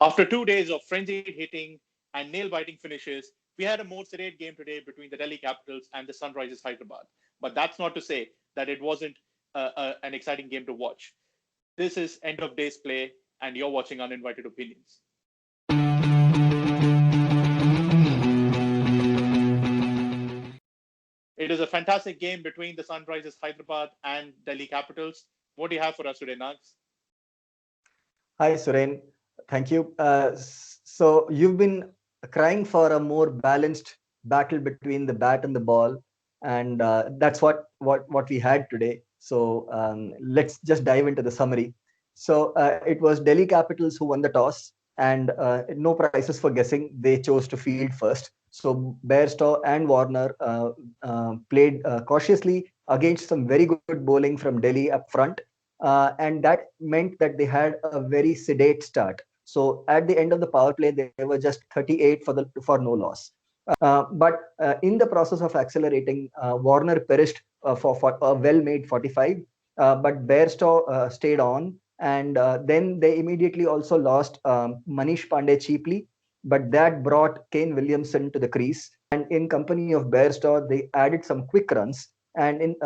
After 2 days of frenzied hitting and nail-biting finishes, we had a more sedate game today between the Delhi Capitals and the Sunrisers Hyderabad. But that's not to say that it wasn't an exciting game to watch. This is end of days play, and you're watching Uninvited Opinions. It is a fantastic game between the Sunrisers Hyderabad and Delhi Capitals. What do you have for us today, Nags? Hi, Suren. Thank you. So you've been crying for a more balanced battle between the bat and the ball, and that's what we had today. So let's just dive into the summary. So it was Delhi Capitals who won the toss, and no prizes for guessing. They chose to field first. So Bairstow and Warner played cautiously against some very good bowling from Delhi up front, and that meant that they had a very sedate start. So at the end of the power play, they were just 38 for no loss. But in the process of accelerating, Warner perished for a well-made 45, but Bairstow stayed on, and then they immediately also lost Manish Pandey cheaply, but that brought Kane Williamson to the crease. And in company of Bairstow, they added some quick runs. And in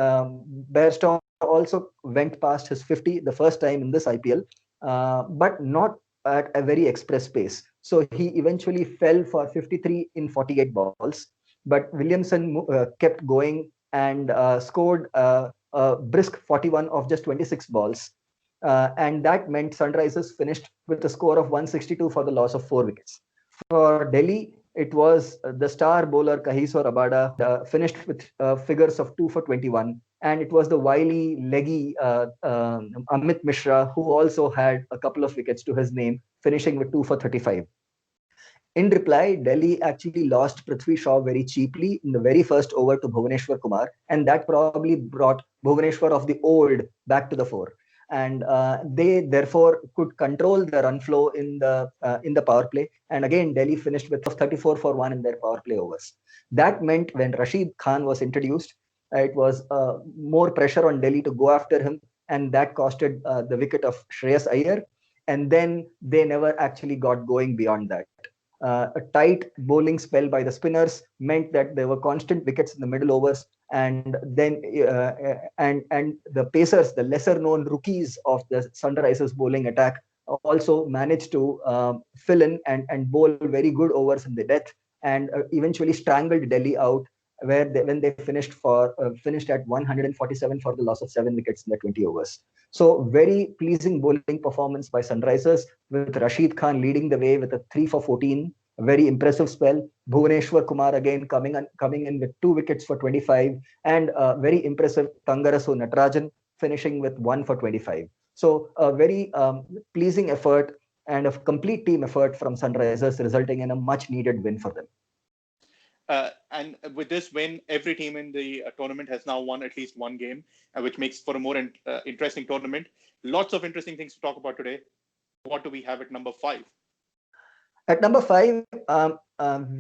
Bairstow also went past his 50 the first time in this IPL, but not at a very express pace. So he eventually fell for 53 in 48 balls. But Williamson kept going and scored a brisk 41 of just 26 balls. And that meant Sunrisers finished with a score of 162 for the loss of 4 wickets. For Delhi, it was the star bowler Kagiso Rabada finished with figures of 2 for 21. And it was the wily, leggy Amit Mishra who also had a couple of wickets to his name, finishing with 2 for 35. In reply, Delhi actually lost Prithvi Shaw very cheaply in the very first over to Bhuvaneshwar Kumar, and that probably brought Bhuvaneshwar of the old back to the fore. And they therefore could control the run flow in the power play. And again, Delhi finished with 34 for one in their power play overs. That meant when Rashid Khan was introduced, it was more pressure on Delhi to go after him, and that costed the wicket of Shreyas Iyer. And then they never actually got going beyond that. A tight bowling spell by the spinners meant that there were constant wickets in the middle overs, and then and the Pacers, the lesser known rookies of the Sunrisers bowling attack, also managed to fill in and bowl very good overs in the death, and eventually strangled Delhi out, where when they finished at 147 for the loss of 7 wickets in the 20 overs. So very pleasing bowling performance by Sunrisers, with Rashid Khan leading the way with a 3 for 14, a very impressive spell. Bhuvaneshwar Kumar again coming in with 2 wickets for 25, and very impressive Thangarasu Natarajan finishing with 1 for 25. So a very pleasing effort and a complete team effort from Sunrisers, resulting in a much needed win for them. And with this win, every team in the tournament has now won at least one game, which makes for a more interesting tournament. Lots of interesting things to talk about today. What do we have at number 5? At number 5,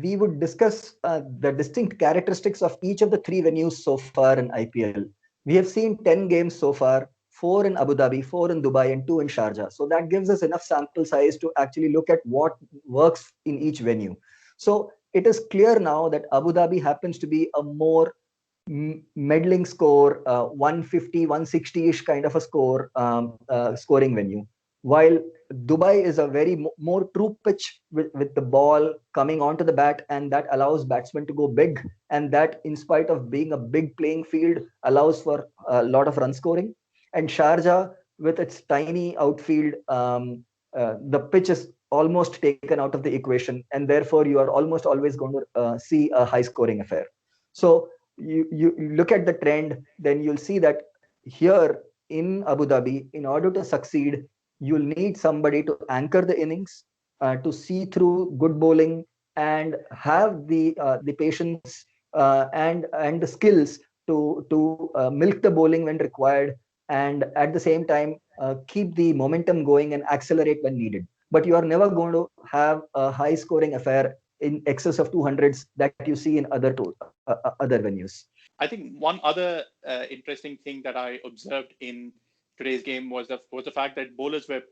we would discuss the distinct characteristics of each of the three venues so far in IPL. We have seen 10 games so far, 4 in Abu Dhabi, 4 in Dubai, and 2 in Sharjah. So that gives us enough sample size to actually look at what works in each venue. So it is clear now that Abu Dhabi happens to be a more meddling score, 150, 160-ish kind of a scoring venue. While Dubai is a very more true pitch with the ball coming onto the bat, and that allows batsmen to go big. And that, in spite of being a big playing field, allows for a lot of run scoring. And Sharjah, with its tiny outfield, the pitch is almost taken out of the equation, and therefore you are almost always going to see a high scoring affair. So you look at the trend, then you'll see that here in Abu Dhabi, in order to succeed, you'll need somebody to anchor the innings, to see through good bowling, and have the patience and the skills to milk the bowling when required, and at the same time keep the momentum going and accelerate when needed. But you are never going to have a high scoring affair in excess of 200s that you see in other venues. I think one other interesting thing that I observed in today's game was the fact that bowlers were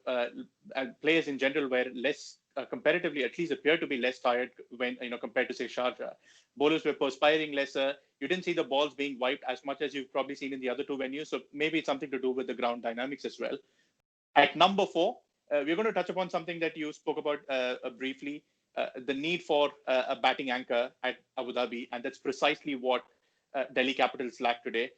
and players in general were less comparatively at least appeared to be less tired when compared to say Sharjah. Bowlers were perspiring lesser. You didn't see the balls being wiped as much as you've probably seen in the other two venues. So maybe it's something to do with the ground dynamics as well. At number 4, we're going to touch upon something that you spoke about briefly, the need for a batting anchor at Abu Dhabi, and that's precisely what Delhi Capitals lack today.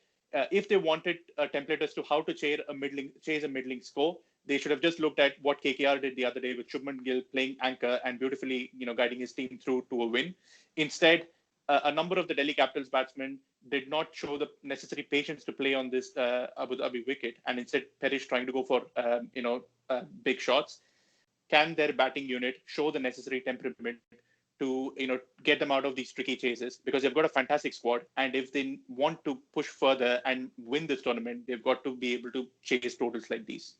If they wanted a template as to how to chase a middling score, they should have just looked at what KKR did the other day with Shubman Gill playing anchor and beautifully, guiding his team through to a win. Instead, a number of the Delhi Capitals batsmen did not show the necessary patience to play on this Abu Dhabi wicket, and instead Perish trying to go for big shots. Can their batting unit show the necessary temperament to get them out of these tricky chases? Because they've got a fantastic squad, and if they want to push further and win this tournament, they've got to be able to chase totals like these.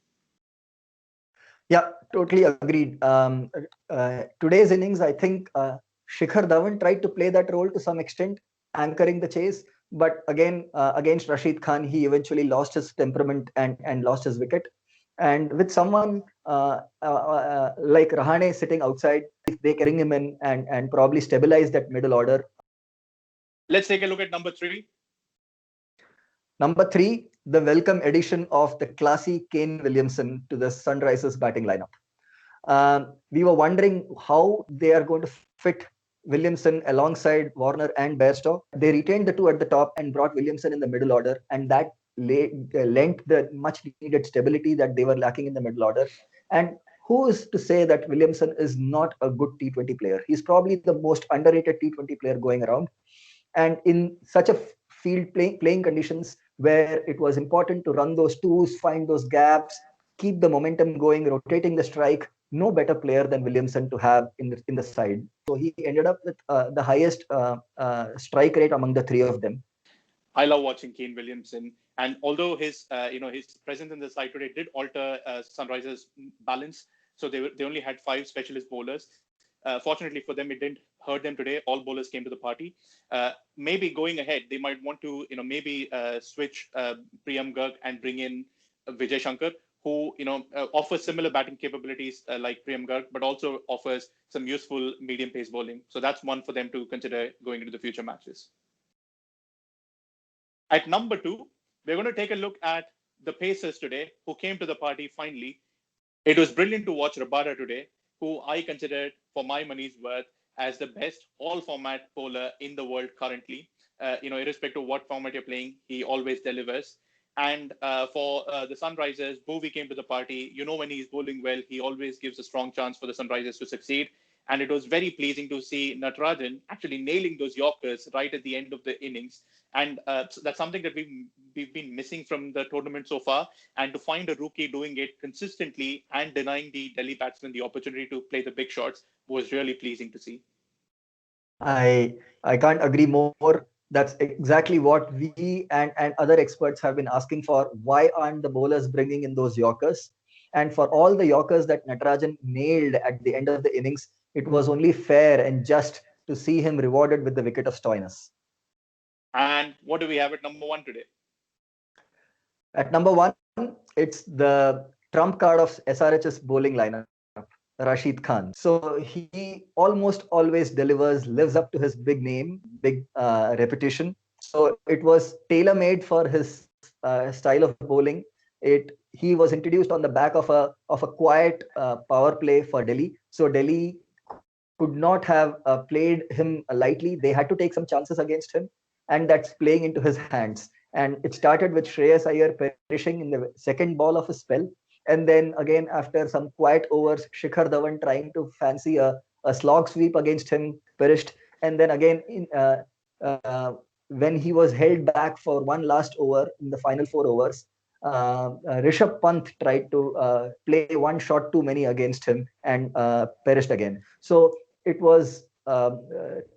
Yeah, totally agreed. Today's innings, I think Shikhar Dhawan tried to play that role to some extent, anchoring the chase. But again, against Rashid Khan, he eventually lost his temperament and lost his wicket. And with someone like Rahane sitting outside, if they can bring him in and probably stabilize that middle order. Let's take a look at number 3. Number 3, the welcome addition of the classy Kane Williamson to the Sunrisers batting lineup. We were wondering how they are going to fit Williamson alongside Warner and Bairstow. They retained the two at the top and brought Williamson in the middle order, and that lent the much needed stability that they were lacking in the middle order. And who is to say that Williamson is not a good T20 player? He's probably the most underrated T20 player going around. And in such a field playing conditions where it was important to run those twos, find those gaps, keep the momentum going, rotating the strike, no better player than Williamson to have in the side. So he ended up with the highest strike rate among the three of them. I love watching Kane Williamson, and although his his presence in the side today did alter Sunrisers' balance, so they only had 5 specialist bowlers. Fortunately for them, it didn't hurt them today. All bowlers came to the party. Maybe going ahead, they might want to maybe switch Priyam Garg and bring in Vijay Shankar, who offers similar batting capabilities like Priyam Garg, but also offers some useful medium pace bowling. So that's one for them to consider going into the future matches. At number 2, we're going to take a look at the Pacers today, who came to the party finally. It was brilliant to watch Rabada today, who I considered, for my money's worth, as the best all-format bowler in the world currently. Irrespective of what format you're playing, he always delivers. And for the Sunrisers, Bhuvi came to the party. When he's bowling well, he always gives a strong chance for the Sunrisers to succeed. And it was very pleasing to see Natarajan actually nailing those Yorkers right at the end of the innings. And so that's something that we've been missing from the tournament so far. And to find a rookie doing it consistently and denying the Delhi batsmen the opportunity to play the big shots was really pleasing to see. I can't agree more. That's exactly what we and other experts have been asking for. Why aren't the bowlers bringing in those Yorkers? And for all the Yorkers that Natarajan nailed at the end of the innings, it was only fair and just to see him rewarded with the wicket of Stoinis. And what do we have at number 1 today? At number 1, it's the trump card of SRH's bowling lineup, Rashid Khan. So he almost always delivers, lives up to his big name, big reputation. So it was tailor-made for his style of bowling. He was introduced on the back of a quiet power play for Delhi. So Delhi could not have played him lightly. They had to take some chances against him, and that's playing into his hands. And it started with Shreyas Iyer perishing in the second ball of his spell. And then again, after some quiet overs, Shikhar Dhawan trying to fancy a slog sweep against him, perished. And then again, when he was held back for one last over in the final 4 overs, Rishabh Pant tried to play one shot too many against him and perished again. So it was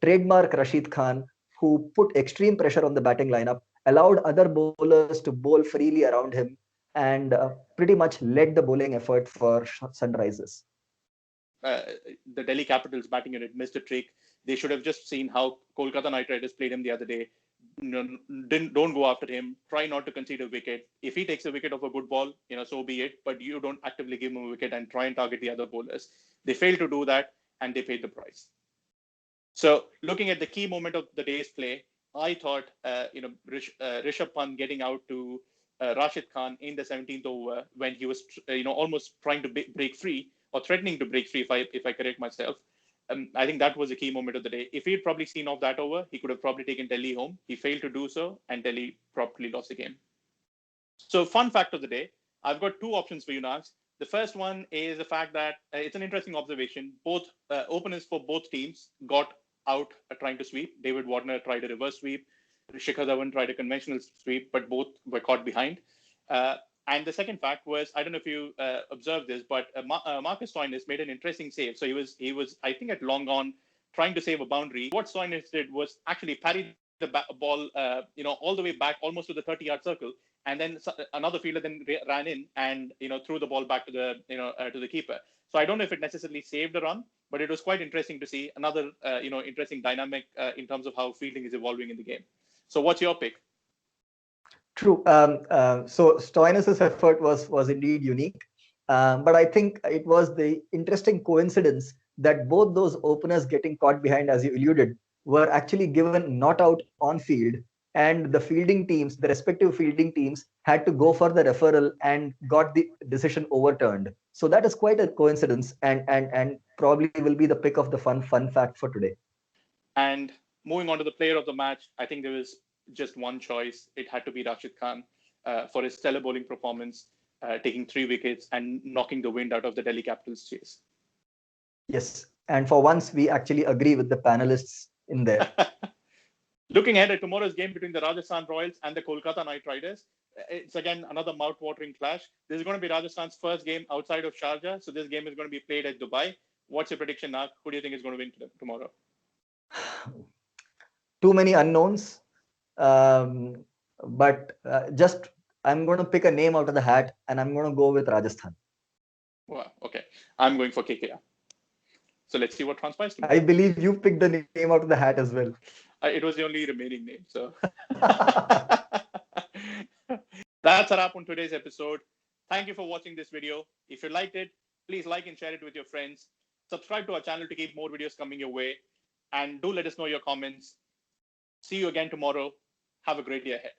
trademark Rashid Khan, who put extreme pressure on the batting lineup, allowed other bowlers to bowl freely around him, and pretty much led the bowling effort for Sunrisers. The Delhi Capitals batting unit missed a trick. They should have just seen how Kolkata Knight Riders played him the other day. don't go after him. Try not to concede a wicket. If he takes a wicket off a good ball, so be it. But you don't actively give him a wicket and try and target the other bowlers. They failed to do that, and they paid the price. So looking at the key moment of the day's play, I thought Rishabh Pant getting out to Rashid Khan in the 17th over when he was almost trying to break free or threatening to break free, if I correct myself. I think that was a key moment of the day. If he'd probably seen off that over, he could have probably taken Delhi home. He failed to do so, and Delhi promptly lost the game. So, fun fact of the day, I've got two options for you, Naz. The first one is the fact that it's an interesting observation. Both openers for both teams got out trying to sweep. David Warner tried a reverse sweep. Shikhar Dhawan tried a conventional sweep, but both were caught behind. And the second fact was, I don't know if you observed this, but Marcus Stoinis made an interesting save. So he was, I think, at long on trying to save a boundary. What Stoinis did was actually parry the ball, all the way back, almost to the 30-yard circle, and then another fielder then ran in and threw the ball back to the keeper. So I don't know if it necessarily saved a run, but it was quite interesting to see another interesting dynamic in terms of how fielding is evolving in the game. So what's your pick? True. So Stoinis' effort was indeed unique, but I think it was the interesting coincidence that both those openers getting caught behind, as you alluded, were actually given not out on field, and the fielding teams, the respective fielding teams, had to go for the referral and got the decision overturned. So that is quite a coincidence, and probably will be the pick of the fun fact for today. And moving on to the player of the match, I think there was just one choice. It had to be Rashid Khan for his stellar bowling performance, taking 3 wickets and knocking the wind out of the Delhi Capitals' chase. Yes, and for once, we actually agree with the panelists in there. Looking ahead at tomorrow's game between the Rajasthan Royals and the Kolkata Knight Riders, it's again another mouth-watering clash. This is going to be Rajasthan's first game outside of Sharjah, so this game is going to be played at Dubai. What's your prediction, Nag? Who do you think is going to win tomorrow? Too many unknowns, but just I'm going to pick a name out of the hat, and I'm going to go with Rajasthan. Wow, okay. I'm going for KKR. So let's see what transpires tomorrow. I believe you picked the name out of the hat as well. It was the only remaining name. So that's a wrap on today's episode. Thank you for watching this video. If you liked it, please like and share it with your friends. Subscribe to our channel to keep more videos coming your way. And do let us know your comments. See you again tomorrow. Have a great day ahead.